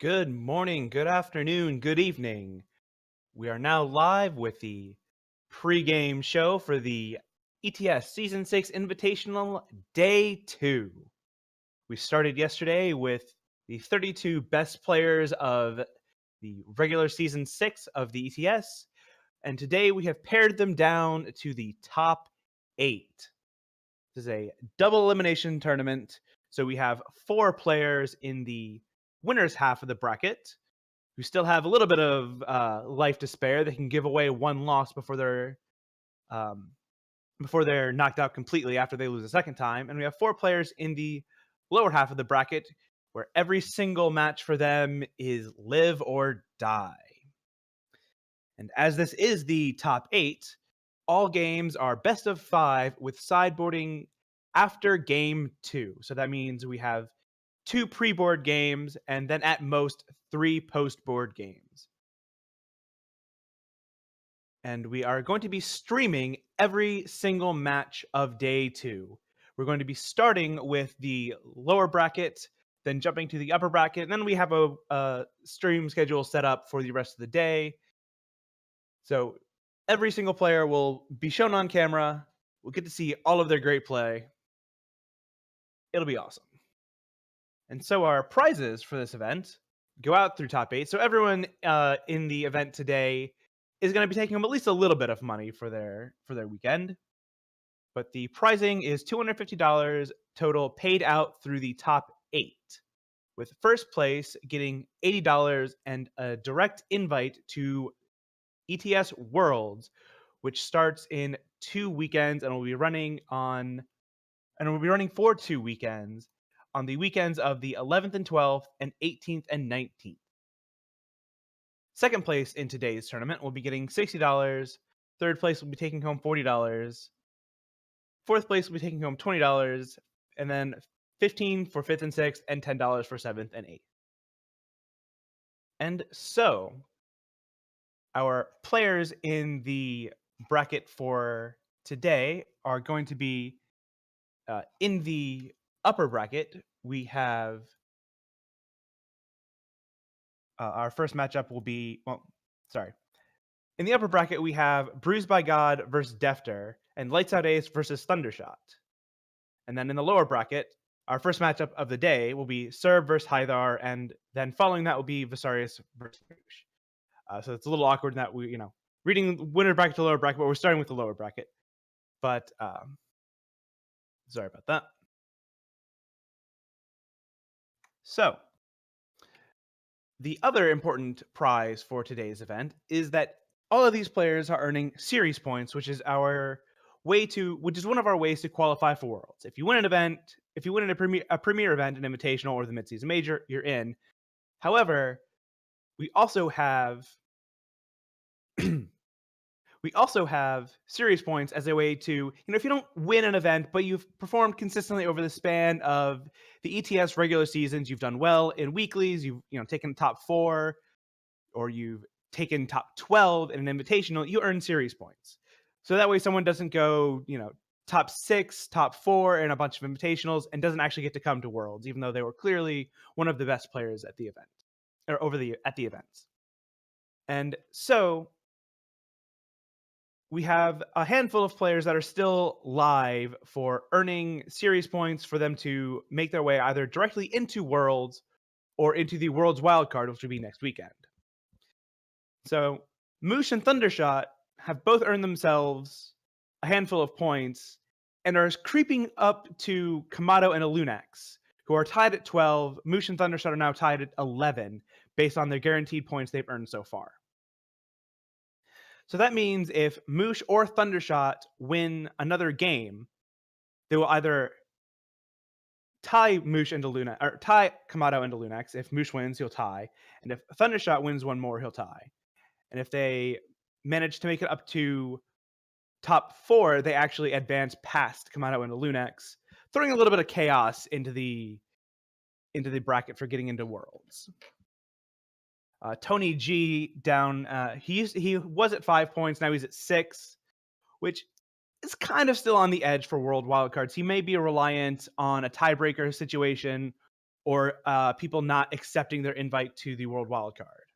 Good morning, good afternoon, good evening. We are now live with the pregame show for the ETS Season 6 Invitational Day 2. We started yesterday with the 32 best players of the regular Season 6 of the ETS, and today we have pared them down to the top 8. This is a double elimination tournament, so we have 4 players in the winner's half of the bracket who still have a little bit of life to spare. They can give away one loss um, before they're knocked out completely after they lose a second time. And we have 4 players in the lower half of the bracket where every single match for them is live or die. And as this is the top 8, all games are best of 5 with sideboarding after game 2. So that means we have 2 pre-board games and then at most 3 post-board games. And we are going to be streaming every single match of day 2. We're going to be starting with the lower bracket, then jumping to the upper bracket, and then we have a stream schedule set up for the rest of the day. So every single player will be shown on camera. We'll get to see all of their great play. It'll be awesome. And so our prizes for this event go out through top 8. So everyone in the event today is going to be taking home at least a little bit of money for their weekend. But the pricing is $250 total paid out through the top 8, with first place getting $80 and a direct invite to ETS Worlds, which starts in 2 weekends and will be running for 2 weekends on the weekends of the 11th and 12th and 18th and 19th. Second place in today's tournament will be getting $60. Third place will be taking home $40. Fourth place will be taking home $20, and then $15 for 5th and 6th, and $10 for 7th and 8th. And so, our players in the bracket for today are going to be in the upper bracket. We have our first matchup will be, in the upper bracket, we have Bruised by God versus Defter, and Lights Out Ace versus Thundershot. And then in the lower bracket, our first matchup of the day will be Serb versus Hythar, and then following that will be Visarius versus Moosh. So it's a little awkward in that we, reading winner bracket to lower bracket, but we're starting with the lower bracket. But sorry about that. So the other important prize for today's event is that all of these players are earning series points, which is one of our ways to qualify for Worlds. If you win an event, if you win a premier event, an invitational, or the midseason major, you're in. However, we also have series points as a way to, if you don't win an event, but you've performed consistently over the span of the ETS regular seasons, you've done well in weeklies, you've taken top 4, or you've taken top 12 in an invitational, you earn series points. So that way someone doesn't go, top 6, top 4 in a bunch of invitationals and doesn't actually get to come to Worlds, even though they were clearly one of the best players at the event, or at the events. And so we have a handful of players that are still live for earning series points for them to make their way either directly into Worlds or into the Worlds wildcard, which will be next weekend. So Moosh and Thundershot have both earned themselves a handful of points and are creeping up to Kamado and Alunax, who are tied at 12. Moosh and Thundershot are now tied at 11 based on their guaranteed points they've earned so far. So that means if Moosh or Thundershot win another game, they will either tie Moosh into Lunax, or tie Kamado into Lunax. If Moosh wins, he'll tie. And if Thundershot wins one more, he'll tie. And if they manage to make it up to top 4, they actually advance past Kamado into Lunax, throwing a little bit of chaos into the bracket for getting into Worlds. Tony G down. He was at 5 points. Now he's at 6, which is kind of still on the edge for World wildcards. He may be reliant on a tiebreaker situation or people not accepting their invite to the World Wildcard.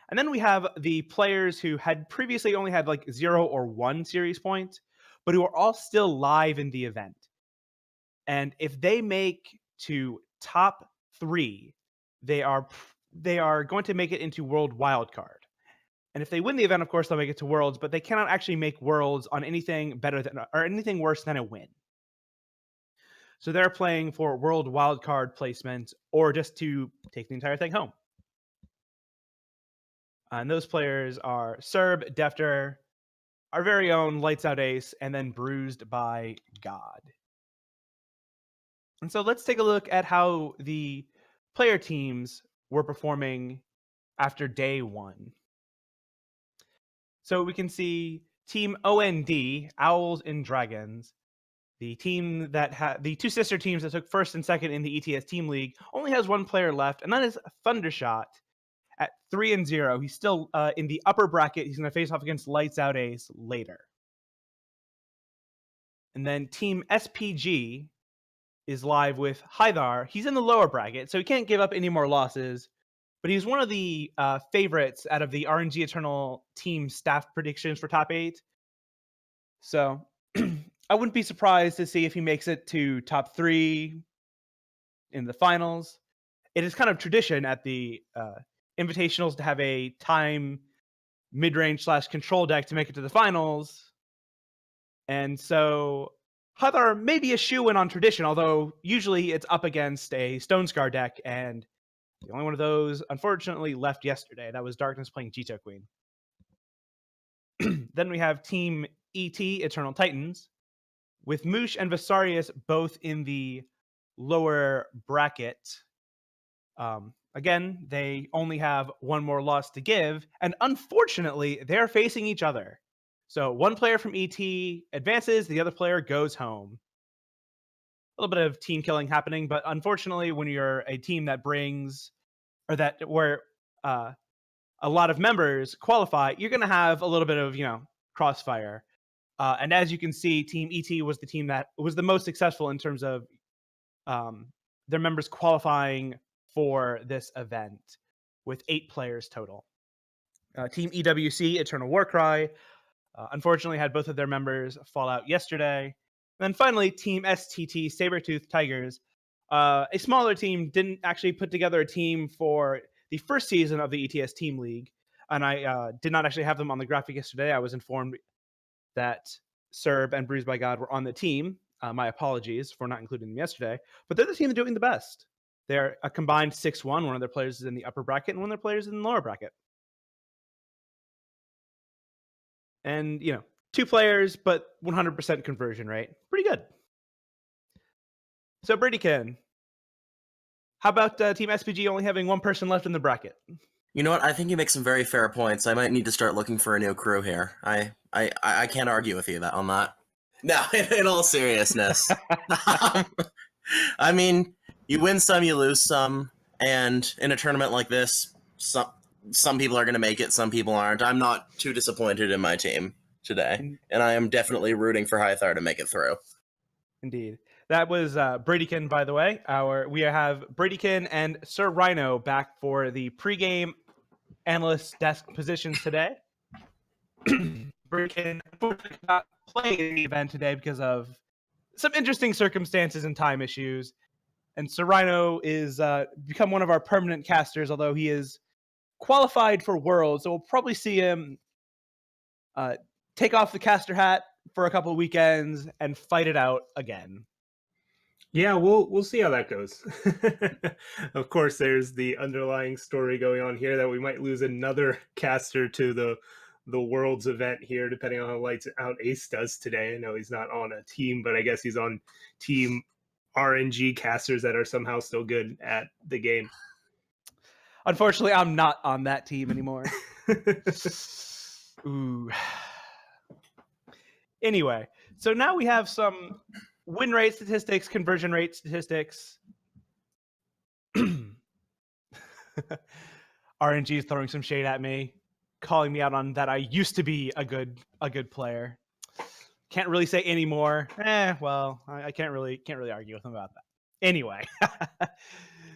And then we have the players who had previously only had like 0 or 1 series points, but who are all still live in the event. And if they make to top 3, they are going to make it into World Wildcard. And if they win the event, of course, they'll make it to Worlds, but they cannot actually make Worlds on anything better than or anything worse than a win. So they're playing for World Wildcard placement or just to take the entire thing home. And those players are Serb, Defter, our very own Lights Out Ace, and then Bruised by God. And so let's take a look at how the player teams were performing after day 1. So we can see Team OND, Owls and Dragons, the team that had the 2 sister teams that took first and second in the ETS Team League, only has 1 player left, and that is Thundershot at 3-0. He's still in the upper bracket. He's going to face off against Lights Out Ace later. And then Team SPG is live with Haidar. He's in the lower bracket, so he can't give up any more losses. But he's one of the favorites out of the aReNGee Eternal team staff predictions for top 8. So I wouldn't be surprised to see if he makes it to top 3 in the finals. It is kind of tradition at the Invitationals to have a time mid-range / control deck to make it to the finals. And so Hathar may be a shoe-in on tradition, although usually it's up against a Stone Scar deck, and the only one of those, unfortunately, left yesterday. That was Darkness playing Jito Queen. Then we have Team ET, Eternal Titans, with Moosh and Visarius both in the lower bracket. Again, they only have 1 more loss to give, and unfortunately, they're facing each other. So 1 player from ET advances, the other player goes home. A little bit of team killing happening, but unfortunately, when you're a team that brings, or that where a lot of members qualify, you're going to have a little bit of, crossfire. And as you can see, Team ET was the team that was the most successful in terms of their members qualifying for this event, with 8 players total. Team EWC, Eternal Warcry, unfortunately had both of their members fall out yesterday. And then finally, Team STT, Sabertooth Tigers, a smaller team, didn't actually put together a team for the first season of the ETS Team League. And I did not actually have them on the graphic yesterday. I was informed that Serb and Bruised by God were on the team. My apologies for not including them yesterday. But they're the team doing the best. They're a combined 6-1. One of their players is in the upper bracket, and one of their players is in the lower bracket. And, 2 players, but 100% conversion rate. Pretty good. So, Bradykin, how about Team SPG only having 1 person left in the bracket? You know what? I think you make some very fair points. I might need to start looking for a new crew here. I can't argue with you on that. No, in all seriousness. I mean, you win some, you lose some, and in a tournament like this, some people are going to make it, some people aren't. I'm not too disappointed in my team today, and I am definitely rooting for Hythar to make it through. Indeed. That was Bradykin, by the way. We have Bradykin and Sir Rhino back for the pregame analyst desk positions today. Bradykin, unfortunately, not playing in the event today because of some interesting circumstances and time issues. And Sir Rhino is become one of our permanent casters, although he is qualified for Worlds. So we'll probably see him take off the caster hat for a couple of weekends and fight it out again. Yeah, we'll see how that goes. Of course, there's the underlying story going on here that we might lose another caster to the Worlds event here, depending on how Lights Out Ace does today. I know he's not on a team, but I guess he's on team aReNGee casters that are somehow still good at the game. Unfortunately, I'm not on that team anymore. Ooh. Anyway, so now we have some win rate statistics, conversion rate statistics. aReNGee is throwing some shade at me, calling me out on that I used to be a good player. Can't really say any more. Well, I can't really argue with him about that. Anyway,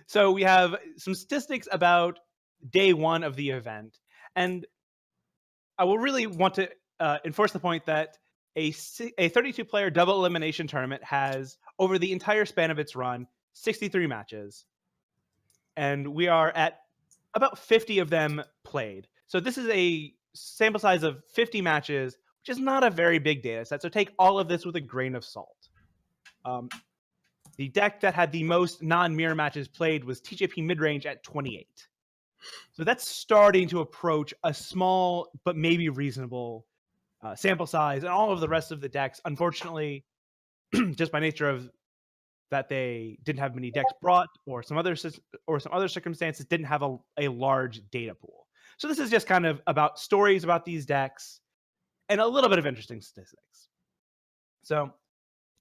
so we have some statistics about day one of the event, and I will really want to enforce the point that a 32-player double elimination tournament has, over the entire span of its run, 63 matches, and we are at about 50 of them played. So this is a sample size of 50 matches, which is not a very big data set. So take all of this with a grain of salt. The deck that had the most non-mirror matches played was TJP Midrange at 28. So that's starting to approach a small but maybe reasonable sample size. And all of the rest of the decks, unfortunately, just by nature of that they didn't have many decks brought, or some other circumstances, didn't have a large data pool. So this is just kind of about stories about these decks and a little bit of interesting statistics. So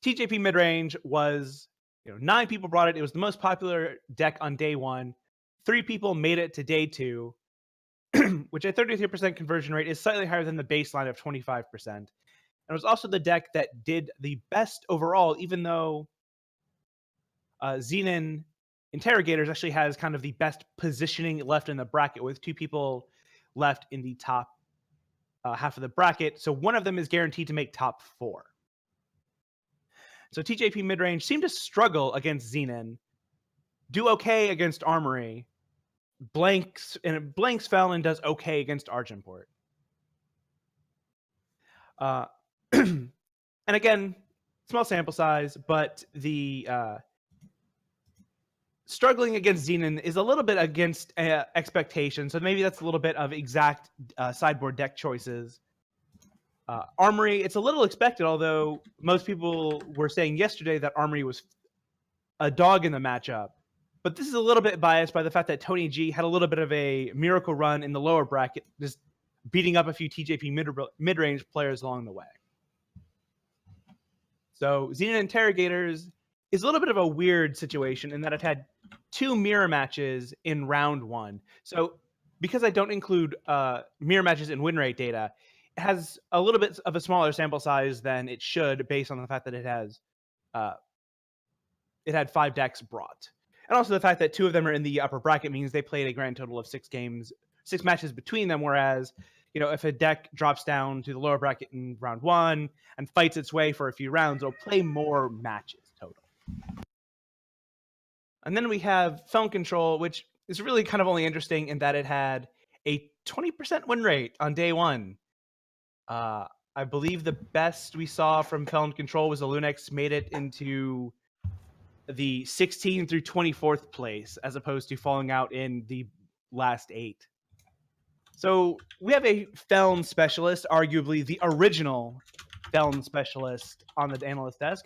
TJP Midrange was, 9 people brought it. It was the most popular deck on day one. 3 people made it to day 2, which at 33% conversion rate is slightly higher than the baseline of 25%. And it was also the deck that did the best overall, even though Xenon Interrogators actually has kind of the best positioning left in the bracket, with 2 people left in the top half of the bracket. So one of them is guaranteed to make top 4. So TJP Midrange seemed to struggle against Xenon, do okay against Armory, blanks fell and does okay against Argenport. And again, small sample size, but the struggling against Xenon is a little bit against expectations. So maybe that's a little bit of exact sideboard deck choices. Armory, it's a little expected, although most people were saying yesterday that Armory was a dog in the matchup. But this is a little bit biased by the fact that Tony G had a little bit of a miracle run in the lower bracket, just beating up a few TJP mid-range players along the way. So Xenon Interrogators is a little bit of a weird situation in that it had 2 mirror matches in round 1. So because I don't include mirror matches in win rate data, it has a little bit of a smaller sample size than it should, based on the fact that it had 5 decks brought. And also the fact that 2 of them are in the upper bracket means they played a grand total of 6 matches between them, whereas if a deck drops down to the lower bracket in round 1 and fights its way for a few rounds, it'll play more matches total. And then we have Felon Control, which is really kind of only interesting in that it had a 20% win rate on day 1. I believe the best we saw from Felon Control was the Lunex made it into the 16th through 24th place, as opposed to falling out in the last 8. So we have a Felon specialist, arguably the original Felon specialist, on the analyst desk.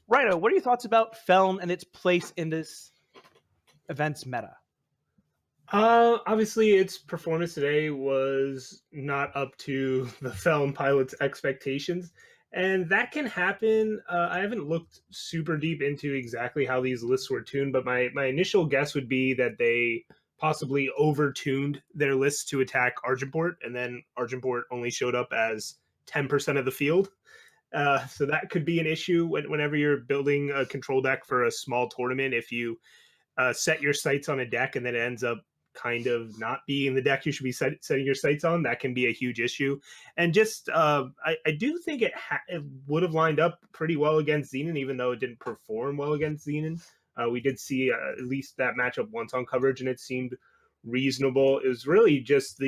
Rhino, what are your thoughts about Felon and its place in this event's meta? Obviously, its performance today was not up to the Felon pilot's expectations, and that can happen. I haven't looked super deep into exactly how these lists were tuned, but my initial guess would be that they possibly over-tuned their lists to attack Argenport, and then Argenport only showed up as 10% of the field. So that could be an issue whenever you're building a control deck for a small tournament. If you set your sights on a deck and then it ends up kind of not being the deck you should be setting your sights on, that can be a huge issue. And just I do think it would have lined up pretty well against Xenon, even though it didn't perform well against Xenon. We did see at least that matchup once on coverage, and it seemed reasonable. It was really just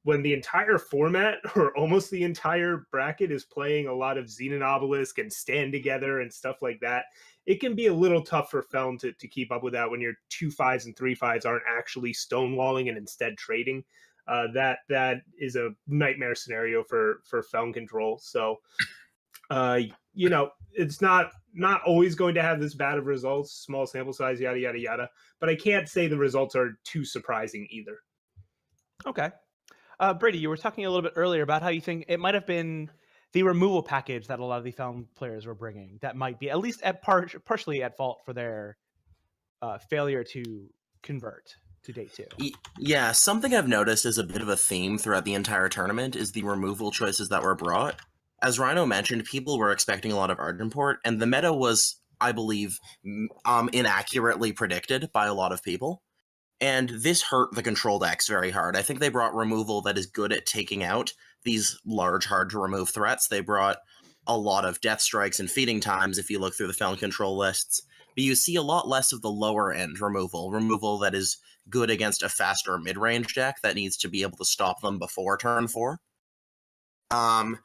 when the entire format, or almost the entire bracket, is playing a lot of Xenon Obelisk and Stand Together and stuff like that, it can be a little tough for Felon to keep up with that when your 2 5s and 3 5s aren't actually stonewalling and instead trading. That is a nightmare scenario for Felon Control. So, it's not always going to have this bad of results, small sample size, yada, yada, yada. But I can't say the results are too surprising either. Okay. Brady, you were talking a little bit earlier about how you think it might have been the removal package that a lot of the Felon players were bringing that might be at least partially at fault for their failure to convert to day 2. Yeah, something I've noticed is a bit of a theme throughout the entire tournament is the removal choices that were brought. As Rhino mentioned, people were expecting a lot of Argenport, and the meta was I believe, inaccurately predicted by a lot of people. And this hurt the control decks very hard. I think they brought removal that is good at taking out these large, hard-to-remove threats. They brought a lot of Death Strikes and Feeding Times, if you look through the Felon control lists. But you see a lot less of the lower-end removal that is good against a faster mid-range deck that needs to be able to stop them before turn 4. And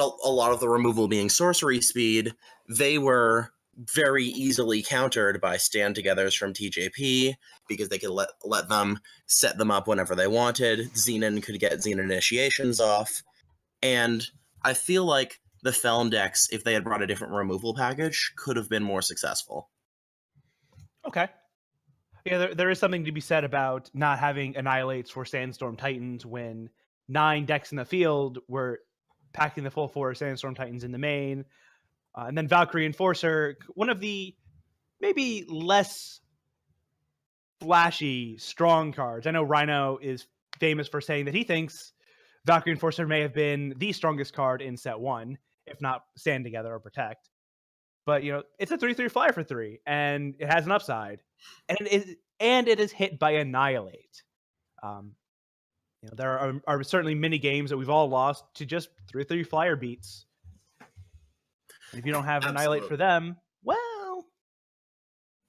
a lot of the removal being sorcery speed, they were very easily countered by stand-togethers from TJP, because they could let them set them up whenever they wanted. Xenon could get Xenon initiations off. And I feel like the Felon decks, if they had brought a different removal package, could have been more successful. Okay. Yeah, there is something to be said about not having Annihilates for Sandstorm Titans when 9 decks in the field were packing the full 4 Sandstorm Titans in the main. And then Valkyrie Enforcer, one of the maybe less flashy, strong cards. I know Rhino is famous for saying that he thinks Valkyrie Enforcer may have been the strongest card in set 1, if not Stand Together or Protect. But, it's a 3/3 flyer for 3, and it has an upside. And it is hit by Annihilate. There are certainly many games that we've all lost to just 3/3 flyer beats. And if you don't have Annihilate for them, well...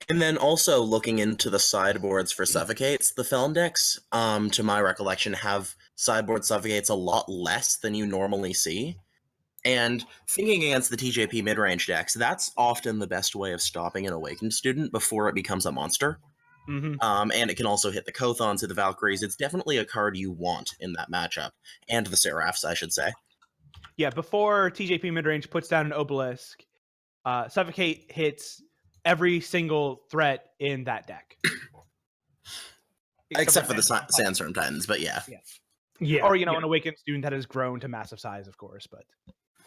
And then also looking into the sideboards for Suffocates, the Felon decks, to my recollection, have sideboard Suffocates a lot less than you normally see. And thinking against the TJP mid-range decks, that's often the best way of stopping an Awakened Student before it becomes a monster. Mm-hmm. And it can also hit the Kothons, hit the Valkyries. It's definitely a card you want in that matchup. And the Seraphs, I should say. Yeah, before TJP midrange puts down an Obelisk, Suffocate hits every single threat in that deck. Except for the Sandstorm Titans, but yeah. Yeah. Or, an Awakened Student that has grown to massive size, of course, but...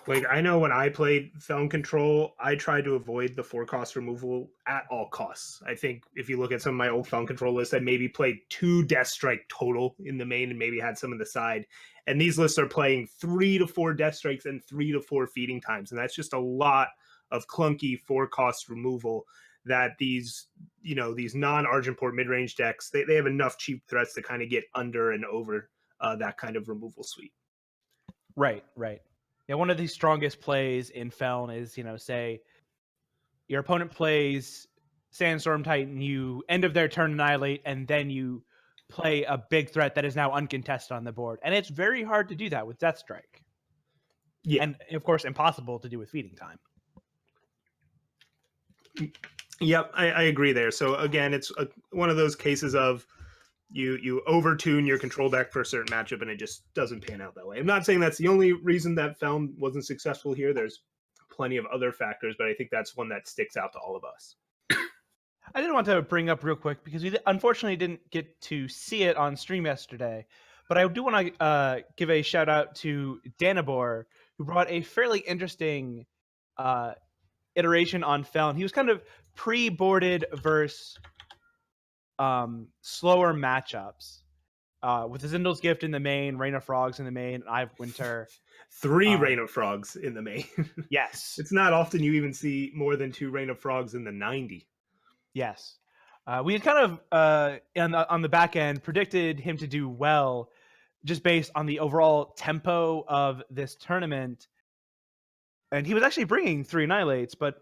Like, I know when I played Felon Control, I tried to avoid the 4-cost removal at all costs. I think if you look at some of my old Felon Control lists, I maybe played 2 Death Strike total in the main and maybe had some in the side. And these lists are playing 3 to 4 Death Strikes and 3 to 4 Feeding Times. And that's just a lot of clunky 4-cost removal that these non-Argenport mid-range decks, they have enough cheap threats to kind of get under and over that kind of removal suite. Right. Yeah, one of the strongest plays in Felon is, say your opponent plays Sandstorm Titan, you end of their turn Annihilate, and then you play a big threat that is now uncontested on the board. And it's very hard to do that with Death Strike. Yeah. And, of course, impossible to do with Feeding Time. Yep, I agree there. So, again, it's one of those cases of you overtune your control deck for a certain matchup and it just doesn't pan out that way. I'm not saying that's the only reason that Felon wasn't successful here. There's plenty of other factors, but I think that's one that sticks out to all of us. I did want to bring up real quick because we unfortunately didn't get to see it on stream yesterday, but I do want to give a shout out to Danabor, who brought a fairly interesting iteration on Felon. He was kind of pre-boarded versus slower matchups with the Zindel's Gift in the main, Rain of Frogs in the main, Eye of Winter. 3 Rain of Frogs in the main. Yes. It's not often you even see more than 2 Rain of Frogs in the 90. Yes. We had kind of, on the back end, predicted him to do well just based on the overall tempo of this tournament. And he was actually bringing 3 Annihilates, but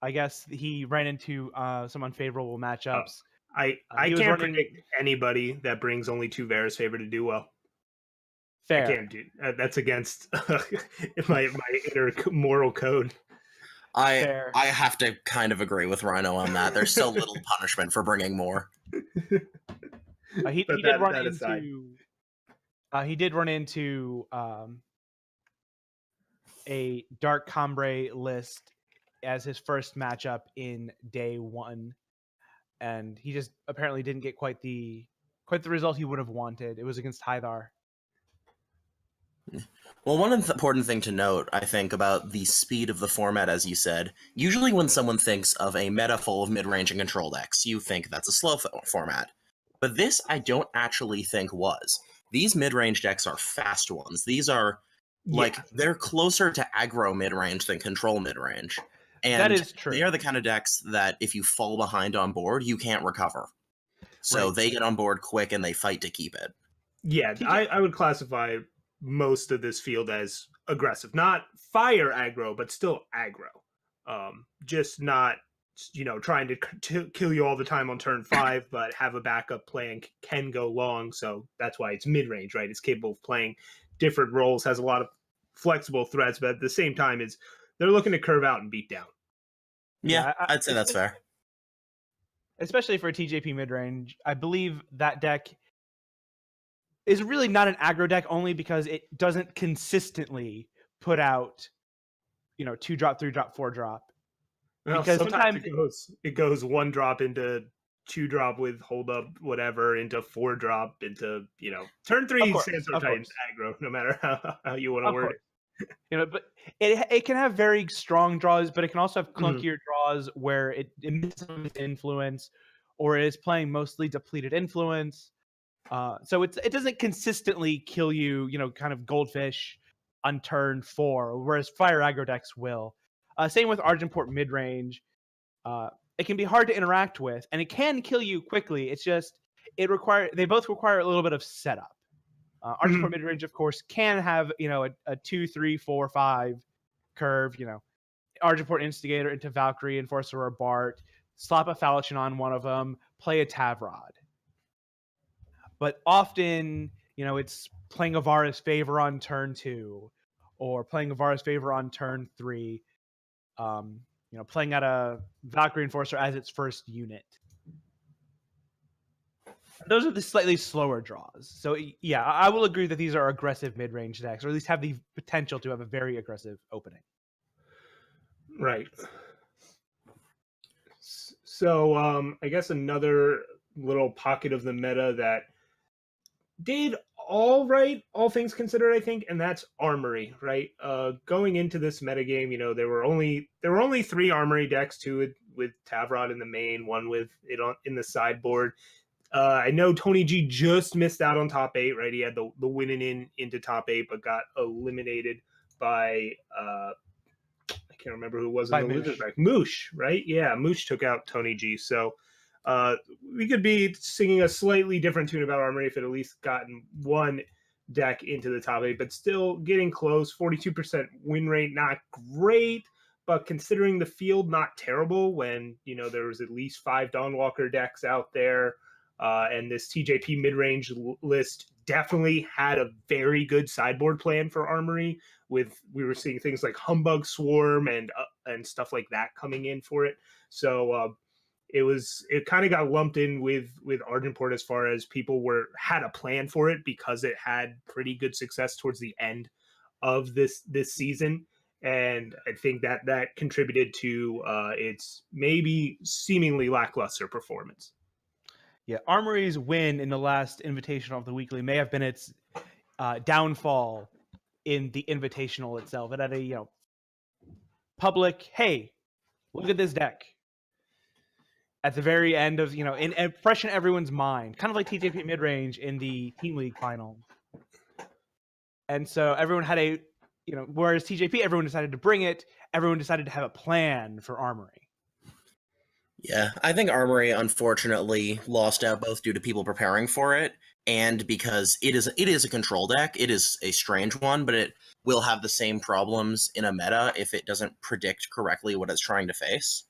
I guess he ran into some unfavorable matchups. I can't predict anybody that brings only 2 Varus favor to do well. Fair. I can't do that's against my inner moral code. I have to kind of agree with Rhino on that. There's so little punishment for bringing more. He did run into a Dark Cambrai list as his first matchup in day 1, and he just apparently didn't get quite the result he would have wanted. It was against Hythar. Well, one important thing to note, I think, about the speed of the format, as you said, usually when someone thinks of a meta full of mid-range and control decks, you think that's a slow format. But this, I don't actually think was. These mid-range decks are fast ones. These are, they're closer to aggro mid-range than control mid-range. And That is true. they are the kind of decks that if you fall behind on board, you can't recover. So Right. they get on board quick and they fight to keep it. Yeah, I would classify most of this field as aggressive. Not fire aggro, but still aggro. Just not, trying to kill you all the time on turn 5, but have a backup play and can go long. So that's why it's mid-range, right? It's capable of playing different roles, has a lot of flexible threats, but at the same time, they're looking to curve out and beat down. Yeah, I'd say that's fair. Especially for TJP mid-range, I believe that deck is really not an aggro deck only because it doesn't consistently put out, 2-drop, 3-drop, 4-drop. Well, Because sometimes it goes 1-drop into 2-drop with hold up whatever into 4-drop into turn 3 Sandstorm Titans aggro, no matter how you want to word it. But it can have very strong draws, but it can also have clunkier draws where it misses its influence, or it is playing mostly depleted influence. So it doesn't consistently kill you, kind of goldfish on turn 4, whereas fire aggro decks will. Same with Argenport mid-range. It can be hard to interact with, and it can kill you quickly. It's just they both require a little bit of setup. Argenport mid-range, of course, can have a 2, 3, 4, 5 curve. Argenport Instigator into Valkyrie, Enforcer, or Bart. Slap a Falchion on one of them. Play a Tavrod. But often, it's playing Avara's Favor on turn 2, or playing Avara's Favor on turn 3. Playing out a Valkyrie Enforcer as its first unit. Those are the slightly slower draws. So, yeah, I will agree that these are aggressive mid-range decks, or at least have the potential to have a very aggressive opening. Right. So, I guess another little pocket of the meta that did all right, all things considered, I think, and that's Armory, right? Going into this metagame, there were only 3 Armory decks, 2 with Tavrod in the main, 1 with it in the sideboard. I know Tony G just missed out on top 8, right? He had the winning into top 8, but got eliminated by I can't remember who it was in the losers back. Moosh, right? Yeah, Moosh took out Tony G. So we could be singing a slightly different tune about Armory if it at least gotten one deck into the top 8, but still getting close. 42% win rate, not great, but considering the field, not terrible when there was at least 5 Dawnwalker decks out there. And this TJP mid-range list definitely had a very good sideboard plan for Armory. We were seeing things like Humbug Swarm and stuff like that coming in for it. So it kind of got lumped in with Argenport as far as people had a plan for it because it had pretty good success towards the end of this season. And I think that contributed to its maybe seemingly lackluster performance. Yeah, Armory's win in the last Invitational of the Weekly may have been its downfall in the Invitational itself. It had a public, hey, look at this deck. At the very end of, fresh in everyone's mind, kind of like TJP mid-range in the Team League final. And so everyone had whereas TJP, everyone decided to bring it, everyone decided to have a plan for Armory. Yeah, I think Armory unfortunately lost out both due to people preparing for it and because it is a control deck. It is a strange one, but it will have the same problems in a meta if it doesn't predict correctly what it's trying to face.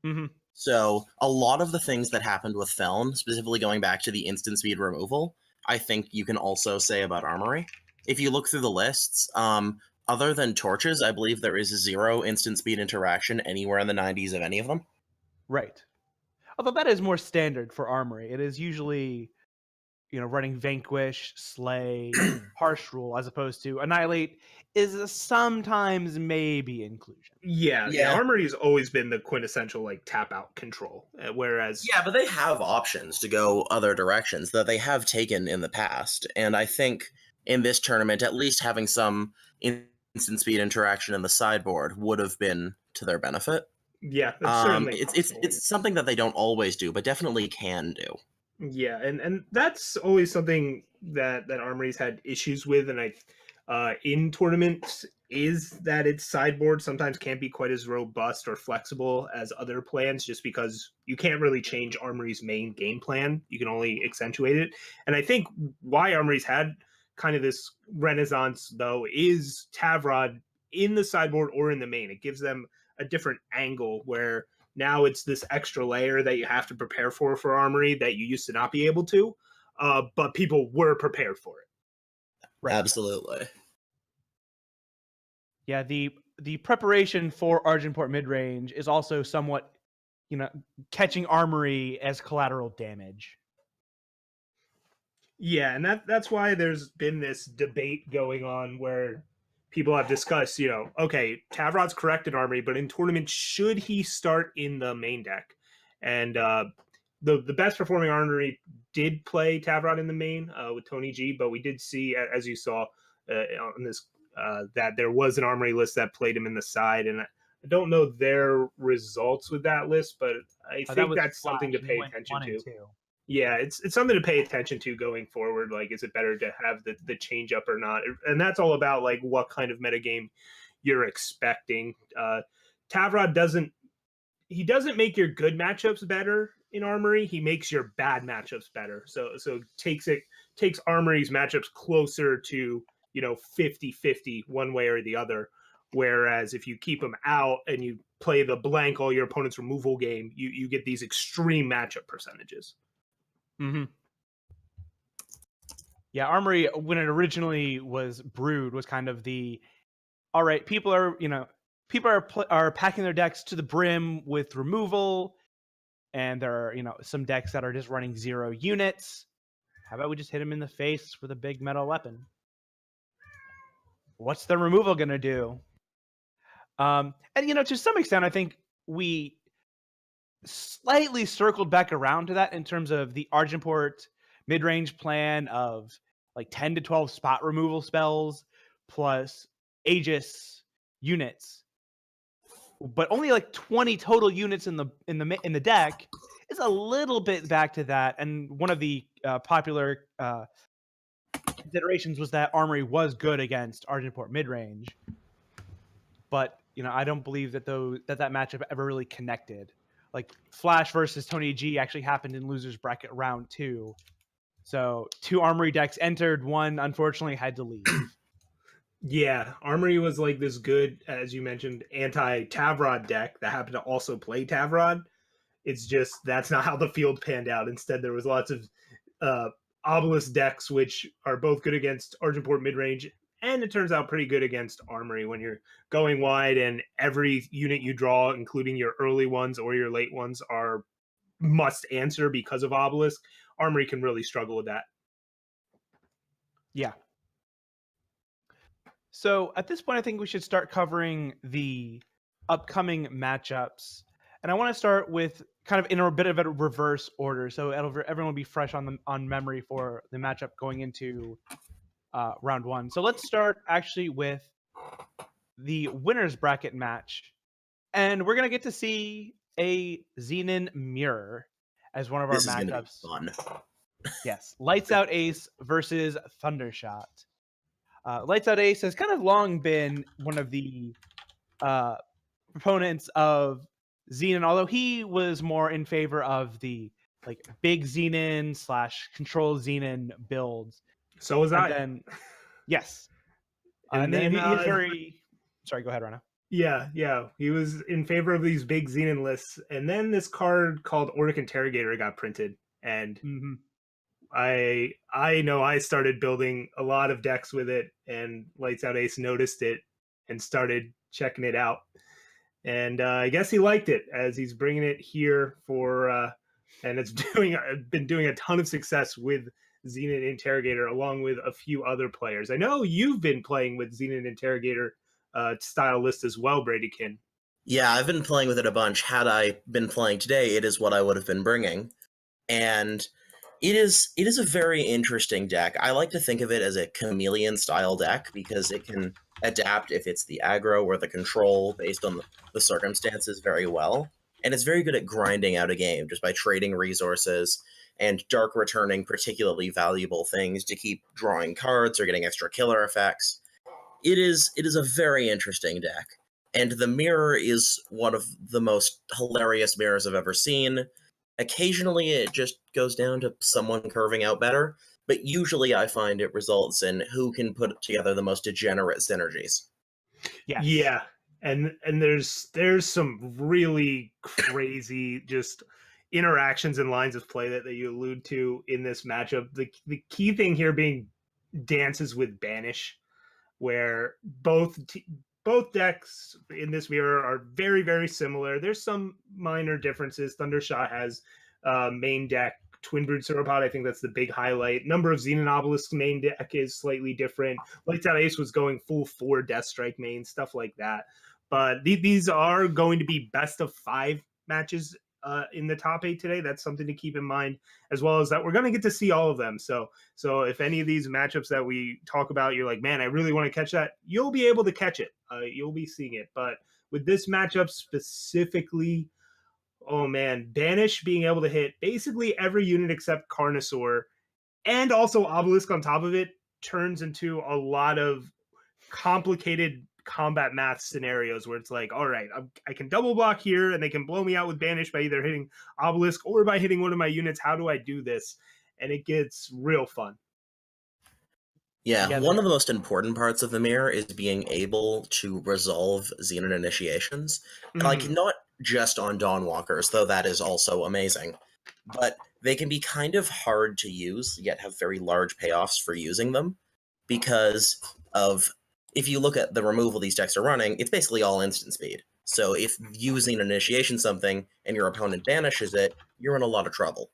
Mm-hmm. So a lot of the things that happened with Feln, specifically going back to the instant speed removal, I think you can also say about Armory. If you look through the lists, other than Torches, I believe there is 0 instant speed interaction anywhere in the 90s of any of them. Right. Although that is more standard for Armory. It is usually, running Vanquish, Slay, Harsh Rule, as opposed to Annihilate is sometimes maybe inclusion. Yeah. Armory's always been the quintessential tap out control, whereas but they have options to go other directions that they have taken in the past, and I think in this tournament, at least having some instant speed interaction in the sideboard would have been to their benefit. Yeah, that's certainly it's something that they don't always do, but definitely can do. Yeah, and that's always something that Armory's had issues with, and in tournaments is that its sideboard sometimes can't be quite as robust or flexible as other plans, just because you can't really change Armory's main game plan. You can only accentuate it. And I think why Armory's had kind of this renaissance, though, is Tavrod in the sideboard or in the main. It gives them a different angle where now it's this extra layer that you have to prepare for Armory that you used to not be able to, but people were prepared for it. Right. Absolutely. Yeah, the preparation for Argenport midrange is also somewhat, catching Armory as collateral damage. Yeah, and that's why there's been this debate going on where people have discussed, okay, Tavrod's correct in Armory, but in tournament, should he start in the main deck? And the best performing Armory did play Tavrod in the main with Tony G, but we did see, as you saw on this, that there was an Armory list that played him in the side, and I don't know their results with that list, but I think that's something to pay attention to. Yeah, it's something to pay attention to going forward. Like, is it better to have the change up or not? And that's all about like what kind of metagame you're expecting. Tavrod doesn't make your good matchups better in Armory. He makes your bad matchups better. So takes Armory's matchups closer to 50-50 one way or the other. Whereas if you keep them out and you play the blank all your opponent's removal game, you get these extreme matchup percentages. Mm-hmm. Yeah, Armory, when it originally was brewed, was kind of all right, people are packing their decks to the brim with removal, and there are some decks that are just running 0 units. How about we just hit them in the face with a big metal weapon? What's the removal gonna do? And to some extent, I think we slightly circled back around to that in terms of the Argenport mid-range plan of like 10 to 12 spot removal spells plus Aegis units, but only like 20 total units in the deck is a little bit back to that. And one of the popular considerations was that Armory was good against Argenport mid-range, but I don't believe that that matchup ever really connected. Like Flash versus Tony G actually happened in losers bracket round 2. So 2 Armory decks entered, 1 unfortunately had to leave. Yeah, Armory was like this good, as you mentioned, anti-Tavrod deck that happened to also play Tavrod. It's just that's not how the field panned out. Instead, there was lots of Obelisk decks, which are both good against Argenport midrange, and it turns out pretty good against Armory when you're going wide, and every unit you draw, including your early ones or your late ones, are must answer because of Obelisk. Armory can really struggle with that. Yeah. So at this point, I think we should start covering the upcoming matchups. And I want to start with kind of in a bit of a reverse order, so everyone will be fresh on memory for the matchup going into round 1. So let's start actually with the winners bracket match, and we're gonna get to see a Xenon Mirror as one of our matchups. Fun. Yes, Lights Out Ace versus Thundershot. Lights Out Ace has kind of long been one of the proponents of Xenon, although he was more in favor of the like big Xenon / control Xenon builds. So was I. Then, yes. And then then he's very... Sorry, go ahead, Rhino. Yeah. He was in favor of these big Xenon lists. And then this card called Orc Interrogator got printed. And I know I started building a lot of decks with it, and Lights Out Ace noticed it and started checking it out. And I guess he liked it, as he's bringing it here for, and it's been doing a ton of success with Xenon Interrogator, along with a few other players. I know you've been playing with Xenon Interrogator style list as well, Bradykin. Yeah, I've been playing with it a bunch. Had I been playing today, it is what I would have been bringing. And it is a very interesting deck. I like to think of it as a chameleon style deck because it can adapt if it's the aggro or the control based on the circumstances very well. And it's very good at grinding out a game just by trading resources and dark returning particularly valuable things to keep drawing cards or getting extra killer effects. It is a very interesting deck, and the mirror is one of the most hilarious mirrors I've ever seen. Occasionally, it just goes down to someone curving out better, but usually I find it results in who can put together the most degenerate synergies. Yes. Yeah, and there's some really crazy just interactions and lines of play that you allude to in this matchup. The key thing here being dances with banish, where both decks in this mirror are very similar. There's some minor differences. Thundershot has main deck Twin Brood Sauropod. I think that's the big highlight. Number of Xenon Obelisk main deck is slightly different. Lights Out Ace was going full 4 Death Strike main, stuff like that. But these are going to be best of 5 matches in the top 8 today. That's something to keep in mind, as well as that we're going to get to see all of them. So if any of these matchups that we talk about, you're like, man, I really want to catch that, you'll be able to catch it. You'll be seeing it. But with this matchup specifically, oh man, Banish being able to hit basically every unit except Carnosaur and also Obelisk on top of it turns into a lot of complicated combat math scenarios where it's like, all right, I can double block here and they can blow me out with Banish by either hitting Obelisk or by hitting one of my units. How do I do this? And it gets real fun. Yeah, one of the most important parts of the mirror is being able to resolve Xenon initiations. Like, not just on Dawnwalkers, though that is also amazing, but they can be kind of hard to use, yet have very large payoffs for using them, because of, if you look at the removal these decks are running, it's basically all instant speed. So if using an initiation something and your opponent banishes it, you're in a lot of trouble.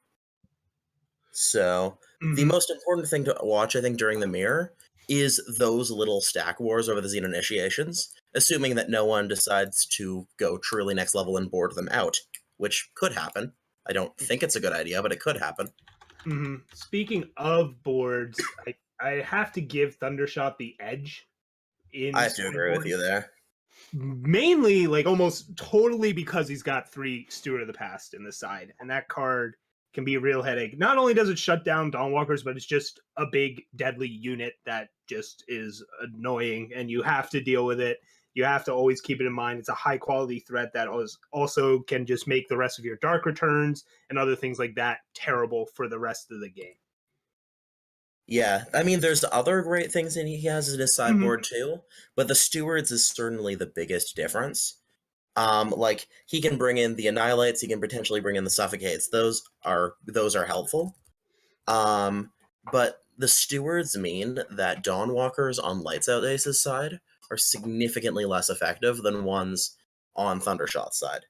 So the most important thing to watch, I think, during the mirror is those little stack wars over the Xenon initiations, assuming that no one decides to go truly next level and board them out, which could happen. I don't think it's a good idea, but it could happen. Speaking of boards, I have to give Thundershot the edge. I have to agree with you there. Mainly, like, almost totally because he's got 3 Steward of the Past in the side, and that card can be a real headache. Not only does it shut down Dawnwalkers, but it's just a big deadly unit that just is annoying, and you have to deal with it. You have to always keep it in mind. It's a high quality threat that also can just make the rest of your dark returns and other things like that terrible for the rest of the game. Yeah, I mean, there's other great things that he has in his sideboard too, but the Stewards is certainly the biggest difference. Like, he can bring in the Annihilates, he can potentially bring in the Suffocates. Those are helpful. But the Stewards mean that Dawnwalkers on Lights Out Ace's side are significantly less effective than ones on Thundershot's side.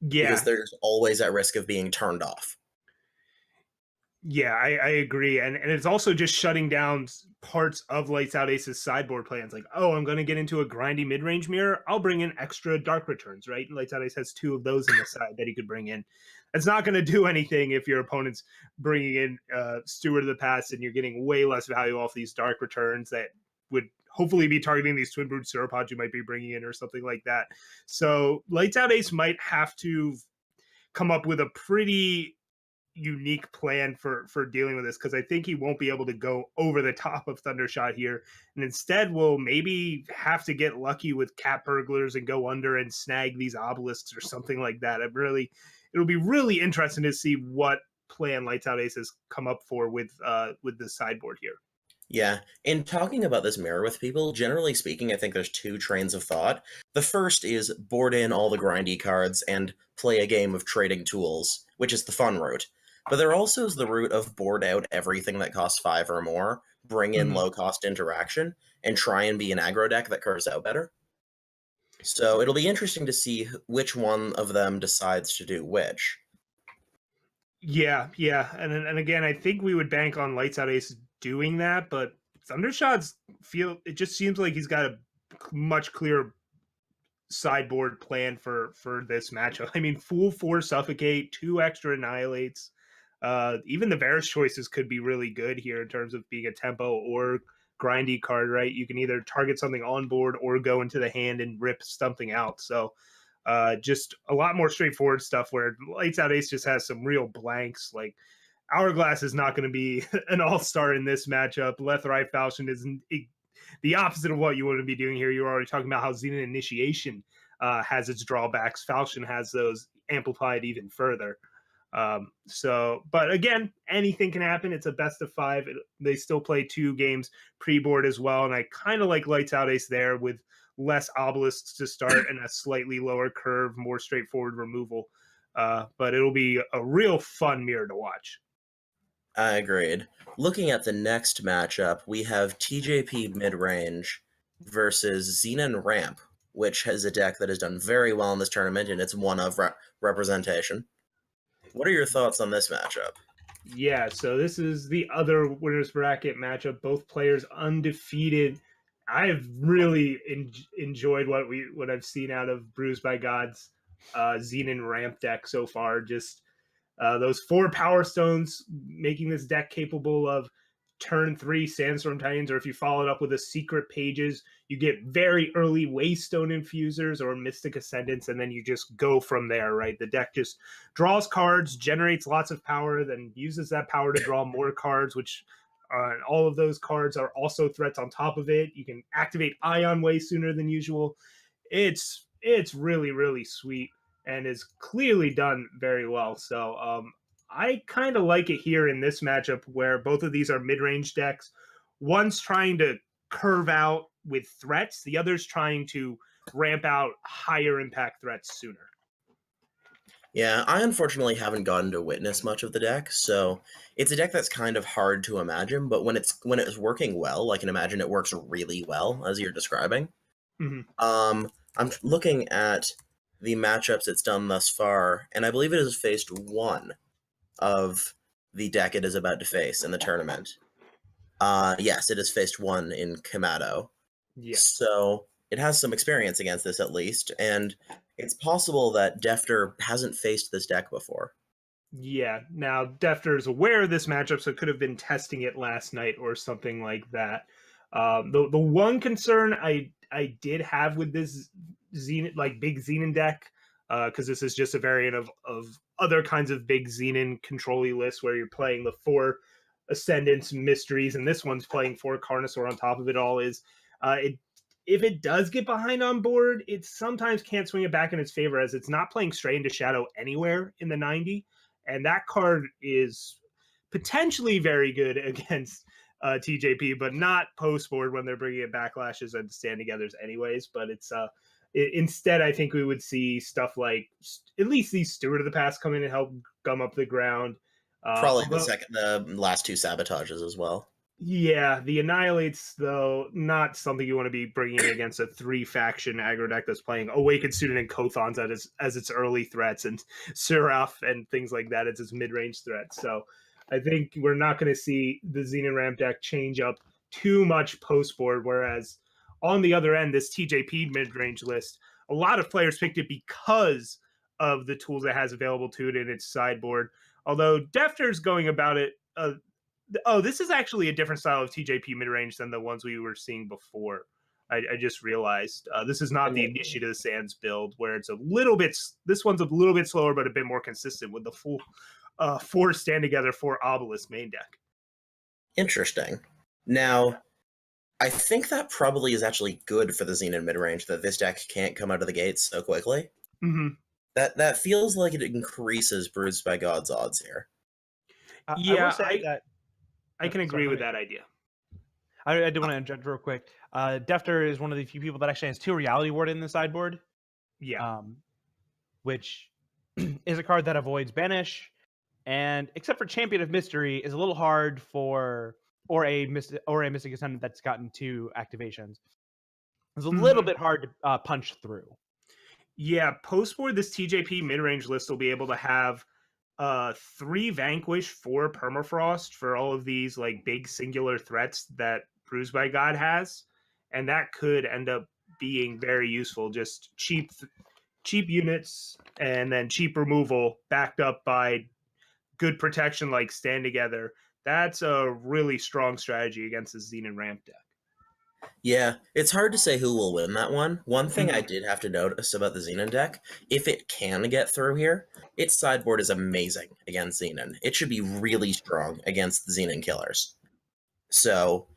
Yeah. Because they're always at risk of being turned off. Yeah, I agree. And it's also just shutting down parts of Lights Out Ace's sideboard plans. Like, oh, I'm going to get into a grindy mid-range mirror. I'll bring in extra Dark Returns, right? And Lights Out Ace has 2 of those in the side that he could bring in. It's not going to do anything if your opponent's bringing in Steward of the Past and you're getting way less value off these Dark Returns that would hopefully be targeting these Twin Brood Sauropods you might be bringing in or something like that. So Lights Out Ace might have to come up with a pretty unique plan for dealing with this, because I think he won't be able to go over the top of Thundershot here, and instead will maybe have to get lucky with Cat Burglars and go under and snag these Obelisks or something like that. It'll be really interesting to see what plan Lights Out Ace has come up for with the sideboard here. Yeah, in talking about this mirror with people, generally speaking, I think there's 2 trains of thought. The first is board in all the grindy cards and play a game of trading tools, which is the fun route. But there also is the route of board out everything that costs 5 or more, bring in low-cost interaction, and try and be an aggro deck that curves out better. So it'll be interesting to see which one of them decides to do which. Yeah, and again, I think we would bank on Lights Out Ace doing that, but Thundershot's it just seems like he's got a much clearer sideboard plan for this matchup. I mean, full 4 Suffocate, 2 extra Annihilates. Even the Varus choices could be really good here in terms of being a tempo or grindy card, right? You can either target something on board or go into the hand and rip something out. So just a lot more straightforward stuff, where Lights Out Ace just has some real blanks. Like, Hourglass is not going to be an all-star in this matchup. Lethrai Falchion the opposite of what you want to be doing here. You were already talking about how Xenon Initiation has its drawbacks. Falchion has those amplified even further. But again, anything can happen. It's a best of 5. They still play 2 games pre-board as well, and I kind of like Lights Out Ace there with less obelisks to start and a slightly lower curve, more straightforward removal. But it'll be a real fun mirror to watch. I agreed. Looking at the next matchup, we have TJP mid-range versus Xenon Ramp, which has a deck that has done very well in this tournament, and it's one of representation. What are your thoughts on this matchup? Yeah, so this is the other winners bracket matchup. Both players undefeated. I've really enjoyed what I've seen out of Bruised by God's Xenon Ramp deck so far. Just those 4 Power Stones making this deck capable of turn 3 Sandstorm Titans, or if you follow it up with a Secret Pages, you get very early Waystone Infusers or Mystic Ascendants, and then you just go from there, right? The deck just draws cards, generates lots of power, then uses that power to draw more cards, which all of those cards are also threats on top of it. You can activate Ion way sooner than usual. It's really, really sweet and is clearly done very well. So I kind of like it here in this matchup where both of these are mid-range decks. One's trying to curve out with threats, the other's trying to ramp out higher impact threats sooner. Yeah, I unfortunately haven't gotten to witness much of the deck, so it's a deck that's kind of hard to imagine, but when it's working well, I can imagine it works really well, as you're describing. Mm-hmm. I'm looking at the matchups it's done thus far, and I believe it has faced one of the deck it is about to face in the tournament. Yes, it has faced one in Kamado. Yeah. So it has some experience against this at least, and it's possible that Defter hasn't faced this deck before. Yeah. Now, Defter is aware of this matchup, so could have been testing it last night or something like that. The one concern I did have with this Xenon, like big Xenon deck, because this is just a variant of other kinds of big Xenon control-y lists where you're playing the 4 Ascendants, Mysteries, and this one's playing 4 Carnosaur on top of it all, is if it does get behind on board, it sometimes can't swing it back in its favor, as it's not playing Stray into Shadow anywhere in the 90, and that card is potentially very good against TJP, but not post-board when they're bringing in Backlashes and Stand-Togethers anyways. But it's instead, I think we would see stuff like at least these Steward of the Past come in and help gum up the ground. Probably the last 2 Sabotages as well. Yeah, the Annihilates, though, not something you want to be bringing against a 3-faction aggro deck that's playing Awakened Student and Kothons as its early threats, and Seraph and things like that as its mid-range threats. So I think we're not going to see the Xenon Ramp deck change up too much post-board, whereas on the other end, this TJP mid-range list, a lot of players picked it because of the tools it has available to it in its sideboard. Although Defter's going about it... this is actually a different style of TJP mid-range than the ones we were seeing before. I just realized this is not the Initiate of the Sands build, where it's a little bit... This one's a little bit slower, but a bit more consistent with the full 4 Stand-Together, 4 Obelisk main deck. Interesting. Now, I think that probably is actually good for the Xenon mid-range, that this deck can't come out of the gates so quickly. Mm-hmm. That feels like it increases Bruised by God's odds here. Yeah, I can agree with that idea. I do want to interject real quick. Defter is one of the few people that actually has 2 Reality Ward in the sideboard. Yeah. Which is a card that avoids Banish, and except for Champion of Mystery, is a little hard for or a Mystic Ascendant that's gotten 2 activations. It's a little bit hard to punch through. Yeah, post-board, this TJP mid-range list will be able to have 3 Vanquish, 4 Permafrost for all of these like big singular threats that Bruised by God has, and that could end up being very useful. Just cheap units and then cheap removal backed up by good protection like Stand Together. That's a really strong strategy against the Xenon Ramp deck. Yeah, it's hard to say who will win that one. One thing I did have to notice about the Xenon deck, if it can get through here, its sideboard is amazing against Xenon. It should be really strong against the Xenon killers. So,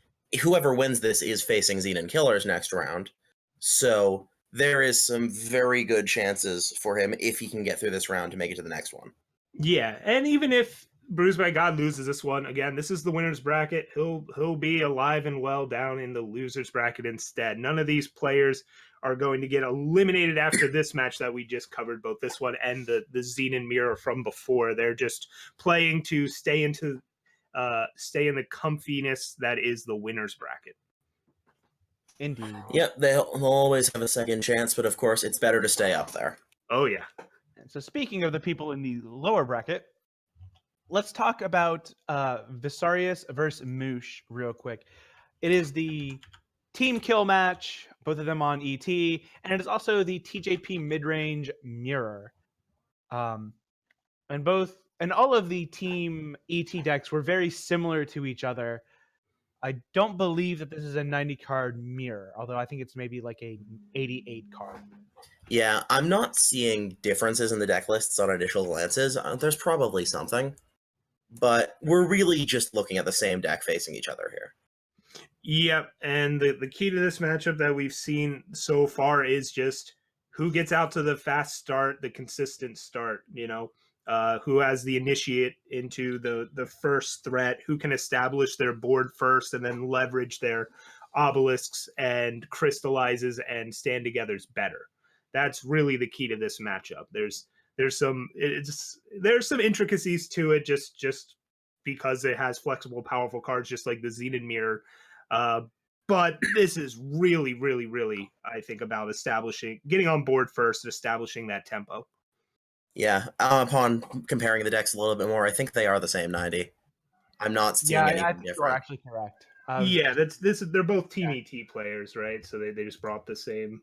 whoever wins this is facing Xenon Killers next round. So there is some very good chances for him, if he can get through this round, to make it to the next one. Yeah, and even if Bruised by God loses this one, again, this is the winner's bracket. He'll be alive and well down in the loser's bracket instead. None of these players are going to get eliminated after this match that we just covered, both this one and the Xenon Mirror from before. They're just playing to stay in the comfiness that is the winner's bracket. Indeed. Yep, they'll always have a second chance, but of course, it's better to stay up there. Oh, yeah. So speaking of the people in the lower bracket, let's talk about Visarius versus Moosh real quick. It is the team kill match, both of them on ET, and it is also the TJP mid-range mirror. And all of the team ET decks were very similar to each other. I don't believe that this is a 90 card mirror, although I think it's maybe like a 88 card. Yeah, I'm not seeing differences in the deck lists on initial glances. There's probably something, but we're really just looking at the same deck facing each other here. Yep, and the key to this matchup that we've seen so far is just who gets out to the fast start, the consistent start, who has the initiate into the first threat, who can establish their board first and then leverage their obelisks and crystallizes and stand togethers better. That's really the key to this matchup. There's some intricacies to it just because it has flexible, powerful cards, just like the Xenon Mirror. But this is really, really, really, I think, about getting on board first and establishing that tempo. Yeah, upon comparing the decks a little bit more, I think they are the same 90. I'm not seeing anything I think different. you are actually correct. They're both Team ET players, right? So they just brought the same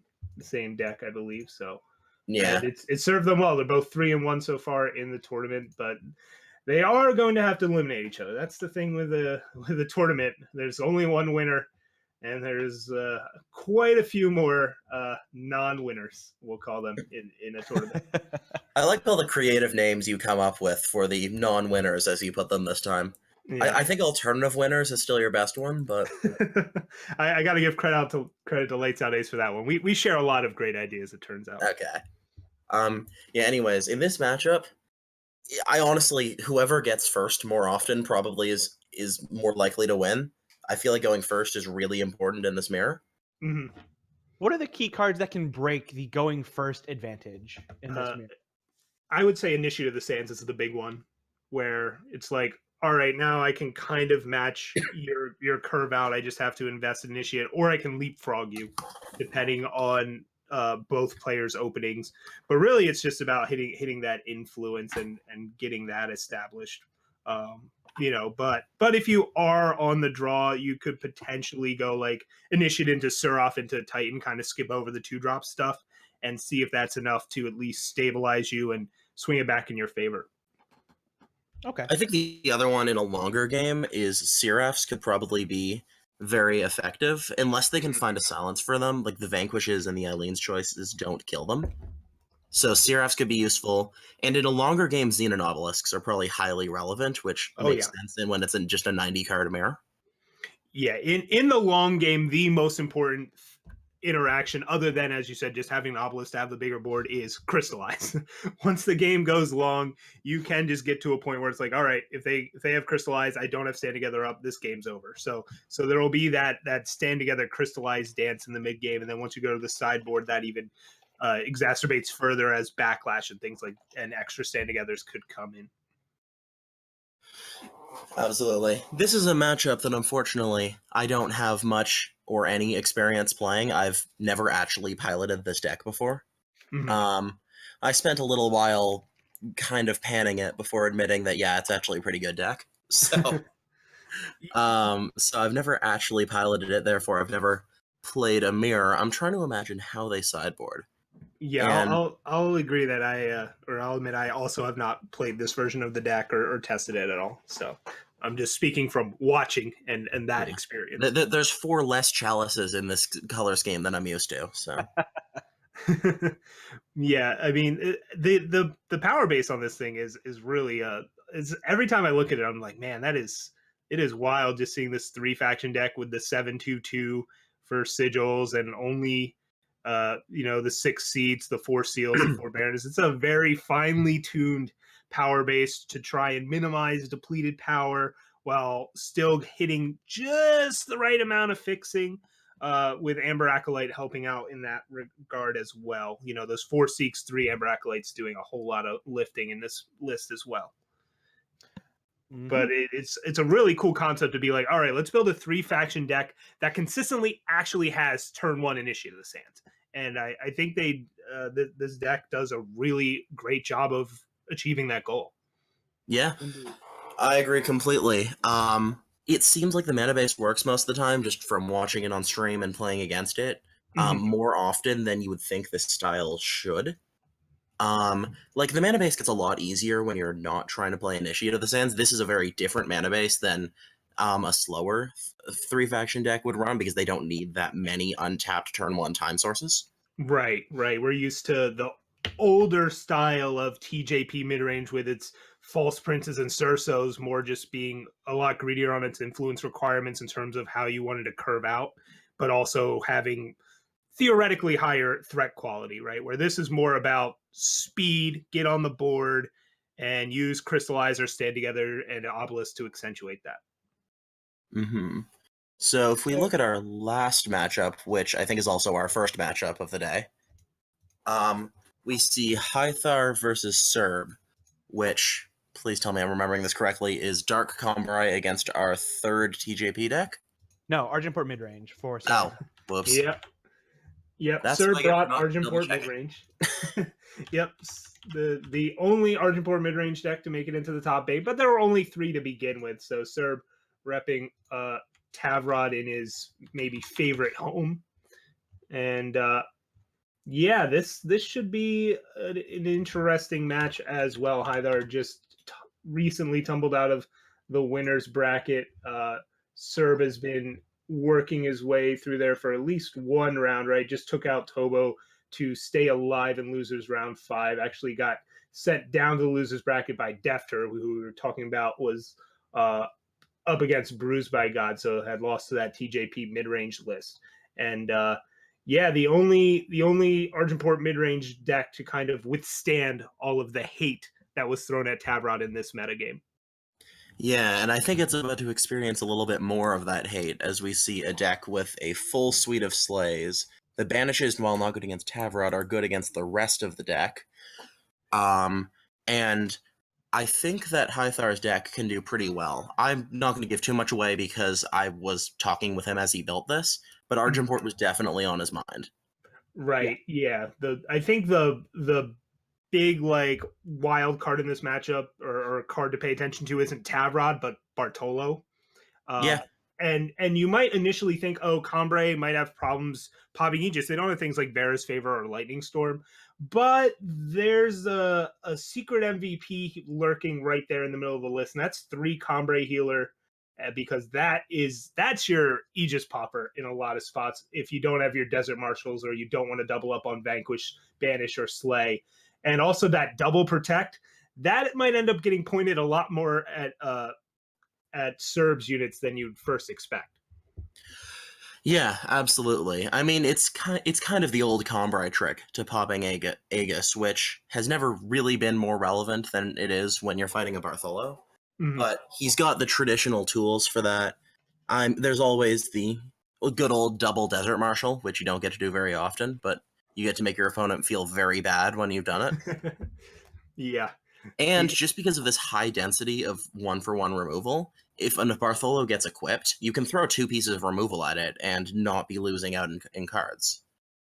deck, I believe. So yeah, it served them well. They're both 3-1 so far in the tournament, but they are going to have to eliminate each other. That's the thing with the tournament. There's only one winner, and there's quite a few more non-winners, we'll call them, in a tournament. I like all the creative names you come up with for the non-winners, as you put them this time. Yeah. I think alternative winners is still your best one, but I got to give credit to Lights Out Ace for that one. We share a lot of great ideas, it turns out. Okay. Yeah. Anyways, in this matchup, I honestly, whoever gets first more often probably is more likely to win. I feel like going first is really important in this mirror. Mm-hmm. What are the key cards that can break the going first advantage in this mirror? I would say Initiate of the Sands is the big one, where it's like, all right, now I can kind of match your curve out. I just have to invest in Initiate, or I can leapfrog you, depending on both players' openings. But really, it's just about hitting that influence and getting that established. But if you are on the draw, you could potentially go like Initiate into Suroth into Titan, kind of skip over the 2-drop stuff and see if that's enough to at least stabilize you and swing it back in your favor. Okay. I think the other one in a longer game is Seraphs could probably be very effective, unless they can find a silence for them, like the Vanquishes and the Eileen's Choices don't kill them. So Seraphs could be useful, and in a longer game, Xenon Obelisks are probably highly relevant, which makes sense when it's in just a 90-card mirror. Yeah, in the long game, the most important interaction, other than, as you said, just having the obelisk to have the bigger board, is crystallize. Once the game goes long, you can just get to a point where it's like, all right, if they have crystallize, I don't have stand together up, this game's over. So there will be that stand together crystallize dance in the mid game, and then once you go to the sideboard, that even exacerbates further as backlash and things like and extra stand togethers could come in. Absolutely. This is a matchup that unfortunately I don't have much or any experience playing. I've never actually piloted this deck before. Mm-hmm. I spent a little while kind of panning it before admitting that, yeah, it's actually a pretty good deck. So, so I've never actually piloted it, therefore I've never played a mirror. I'm trying to imagine how they sideboard. Yeah, I'll agree that I'll admit I also have not played this version of the deck or tested it at all. So I'm just speaking from watching and that experience. There's 4 less chalices in this color scheme than I'm used to. So yeah, I mean the power base on this thing is really is every time I look at it, I'm like, man, that is it is wild just seeing this 3-faction deck with the 7/2/2 for sigils and only the 6 seats, the 4 seals, the 4 barons. It's a very finely tuned power base to try and minimize depleted power while still hitting just the right amount of fixing, with Amber Acolyte helping out in that regard as well. Those 4 Seeks, 3 Amber Acolytes doing a whole lot of lifting in this list as well. Mm-hmm. But it's a really cool concept to be like, all right, let's build a 3-faction deck that consistently actually has turn 1 Initiate of the Sands. And I think this deck does a really great job of achieving that goal. Yeah, Indeed. I agree completely. It seems like the mana base works most of the time, just from watching it on stream and playing against it, more often than you would think this style should. Like, the mana base gets a lot easier when you're not trying to play Initiate of the Sands. This is a very different mana base than a slower 3-faction deck would run, because they don't need that many untapped turn 1 time sources. Right. We're used to the older style of TJP midrange with its false princes and Cersos more just being a lot greedier on its influence requirements in terms of how you wanted to curve out, but also having theoretically higher threat quality, right? Where this is more about speed, get on the board, and use Crystallizer, Stand Together, and Obelisk to accentuate that. Mm-hmm. So if we look at our last matchup, which I think is also our first matchup of the day, we see Hythar versus Serb, which, please tell me I'm remembering this correctly, is Dark Combray against our 3rd TJP deck? No, Argenport midrange for Oh, Serb. whoops. Yep. That's Serb what I get brought for not Argenport double-checking. midrange. Yep. The only Argenport midrange deck to make it into the top 8, but there were only 3 to begin with. So Serb repping Tavrod in his maybe favorite home. And this should be an interesting match as well. Hythar just recently tumbled out of the winner's bracket. Serb has been working his way through there for at least one round, right? Just took out Tobo to stay alive in losers round 5. Actually got sent down to the losers bracket by Defter, who we were talking about was up against Bruised by God, so had lost to that TJP mid-range list. And the only Argenport mid-range deck to kind of withstand all of the hate that was thrown at Tavrod in this metagame. Yeah, and I think it's about to experience a little bit more of that hate as we see a deck with a full suite of slays. The banishes, while not good against Tavrod, are good against the rest of the deck. And I think that Hythar's deck can do pretty well. I'm not going to give too much away because I was talking with him as he built this, but Argenport was definitely on his mind. Right. Yeah. I think the big wild card in this matchup or card to pay attention to isn't Tavrod, but Bartolo. Yeah. And you might initially think, oh, Combray might have problems popping Aegis. They don't have things like Vera's Favor or Lightning Storm, but there's a secret MVP lurking right there in the middle of the list, and that's 3 Combray Healer, because that's your Aegis popper in a lot of spots if you don't have your Desert Marshals or you don't want to double up on Vanquish, Banish, or Slay. And also that double protect, that might end up getting pointed a lot more at Serb's units than you'd first expect. Yeah, absolutely. I mean, it's kind of the old Combray trick to popping Aegis, which has never really been more relevant than it is when you're fighting a Bartholo. Mhm. But he's got the traditional tools for that. There's always the good old double Desert Marshal, which you don't get to do very often, but you get to make your opponent feel very bad when you've done it. Yeah. And just because of this high density of 1-for-1 removal, if a Bartholo gets equipped, you can throw 2 pieces of removal at it and not be losing out in cards.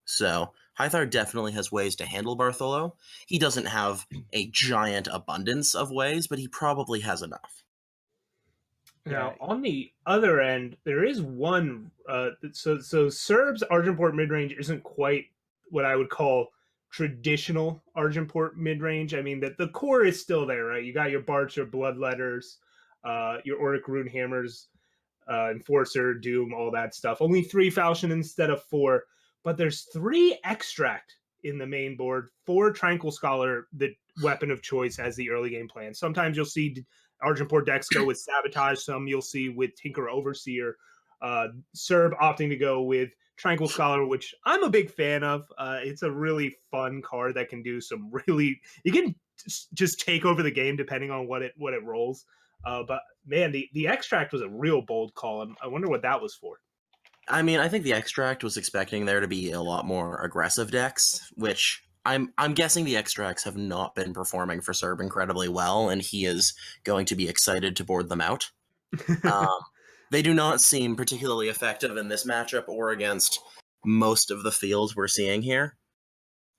So Hythar definitely has ways to handle Bartholo. He doesn't have a giant abundance of ways, but he probably has enough. Now, on the other end, there is one. So Serb's Argenport midrange isn't quite what I would call traditional Argenport midrange. I mean, that the core is still there, right? You got your Barch, your Bloodletters, your Auric Rune Hammers, Enforcer, Doom, all that stuff. Only 3 Falchion instead of 4, but there's 3 Extract in the main board, 4 Tranquil Scholar, the weapon of choice as the early game plan. Sometimes you'll see Argenport decks go with Sabotage. Some you'll see with Tinker Overseer. Serb opting to go with Tranquil Scholar, which I'm a big fan of. It's a really fun card that can do some really. You can just take over the game depending on what it rolls. But man, the Extract was a real bold call. I wonder what that was for. I mean, I think the Extract was expecting there to be a lot more aggressive decks, which I'm guessing the Extracts have not been performing for Serb incredibly well, and he is going to be excited to board them out. They do not seem particularly effective in this matchup or against most of the fields we're seeing here.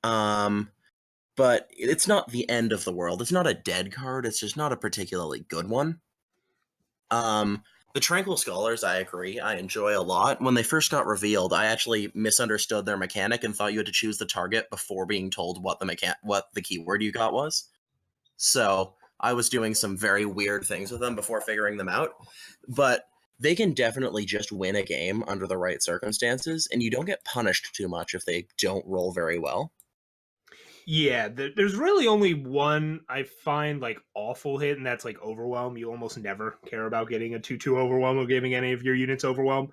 But it's not the end of the world. It's not a dead card. It's just not a particularly good one. The Tranquil Scholars, I agree, I enjoy a lot. When they first got revealed, I actually misunderstood their mechanic and thought you had to choose the target before being told what the keyword you got was. So I was doing some very weird things with them before figuring them out. But they can definitely just win a game under the right circumstances, and you don't get punished too much if they don't roll very well. Yeah, there's really only one I find like awful hit, and that's like Overwhelm. You almost never care about getting a 2/2 Overwhelm or giving any of your units Overwhelm.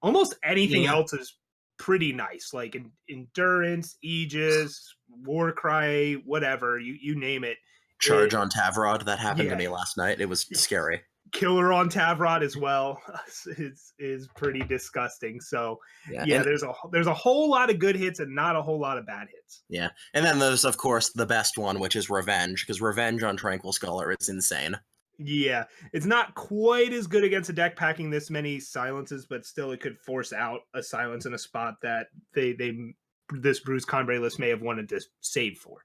Almost anything else is pretty nice, like Endurance, Aegis, Warcry, whatever, you name it. Charge on Tavrod, that happened to me last night. It was scary. Killer on Tavrod as well is pretty disgusting. So there's a whole lot of good hits and not a whole lot of bad hits. Yeah, and then there's of course the best one, which is Revenge, because Revenge on Tranquil Scholar is insane. Yeah, it's not quite as good against a deck packing this many silences, but still it could force out a silence in a spot that this Bruce Conbray list may have wanted to save for.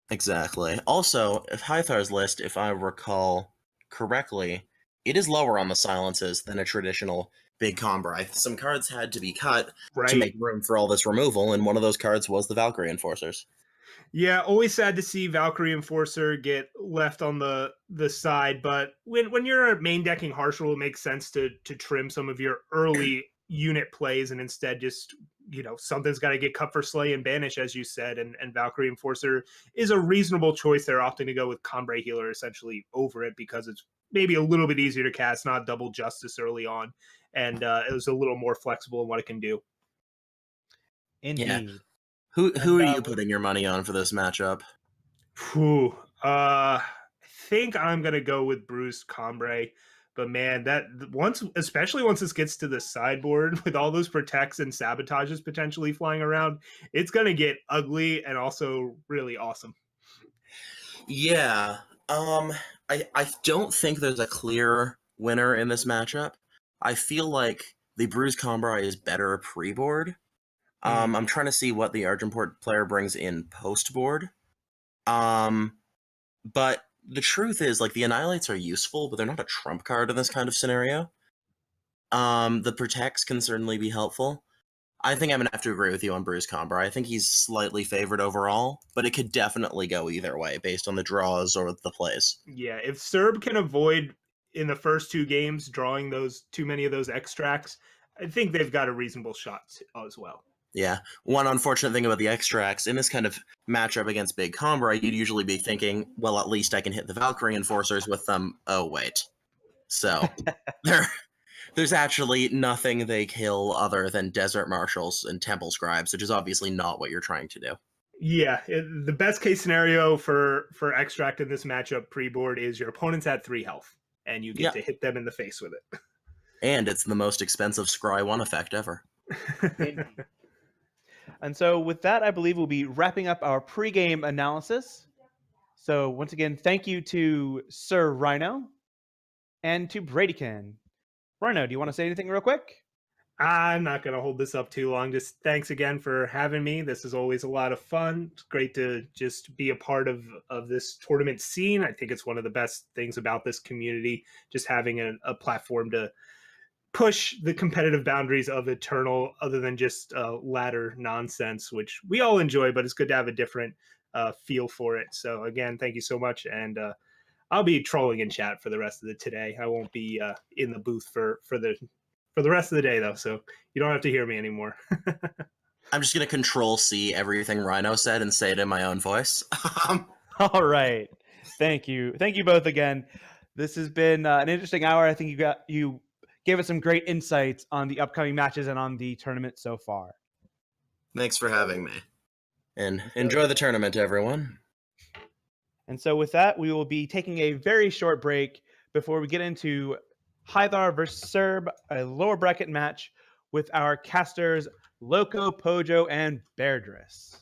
Exactly. Also, if Hythar's list, if I recall correctly, it is lower on the silences than a traditional big Combray. Some cards had to be cut to make room for all this removal, and one of those cards was the Valkyrie Enforcers. Yeah, always sad to see Valkyrie Enforcer get left on the side, but when you're main decking Harsh Rule, it makes sense to trim some of your early unit plays and instead just, something's got to get cut for Slay and Banish, as you said, and Valkyrie Enforcer is a reasonable choice. They're opting to go with Combray Healer essentially over it because it's maybe a little bit easier to cast, not double justice early on, and it was a little more flexible in what it can do. Indeed. Yeah. Who are you putting your money on for this matchup? I think I'm gonna go with Bruce Combray. But man, especially once this gets to the sideboard with all those protects and sabotages potentially flying around, it's going to get ugly and also really awesome. Yeah. I don't think there's a clear winner in this matchup. I feel like the Bruce Combray is better pre-board. I'm trying to see what the Argenport player brings in post-board. But the truth is, like, the Annihilates are useful, but they're not a trump card in this kind of scenario. The Protects can certainly be helpful. I think I'm going to have to agree with you on Bruce Combray. I think he's slightly favored overall, but it could definitely go either way based on the draws or the plays. Yeah, if Serb can avoid in the first two games drawing too many of those extracts, I think they've got a reasonable shot as well. Yeah. One unfortunate thing about the extracts, in this kind of matchup against Big Combray, you'd usually be thinking, well, at least I can hit the Valkyrie Enforcers with them. Oh, wait. So, there's actually nothing they kill other than Desert Marshals and Temple Scribes, which is obviously not what you're trying to do. Yeah, the best case scenario for extract in this matchup pre-board is your opponent's at 3 health, and you get to hit them in the face with it. And it's the most expensive Scry 1 effect ever. And so with that, I believe we'll be wrapping up our pregame analysis. So once again, thank you to Sir Rhino and to Bradykin. Rhino, do you want to say anything real quick? I'm not going to hold this up too long. Just thanks again for having me. This is always a lot of fun. It's great to just be a part of this tournament scene. I think it's one of the best things about this community, just having a platform to push the competitive boundaries of Eternal other than just ladder nonsense, which we all enjoy, but it's good to have a different feel for it. So again, thank you so much. And I'll be trolling in chat for the rest of the today. I won't be in the booth for the rest of the day, though, so you don't have to hear me anymore. I'm just going to Control-C everything Rhino said and say it in my own voice. All right. Thank you both again. This has been an interesting hour. I think you gave us some great insights on the upcoming matches and on the tournament so far. Thanks for having me. And enjoy the tournament, everyone. And so with that, we will be taking a very short break before we get into Hythar versus Serb, a lower bracket match with our casters Loco, Pojo, and Beardris.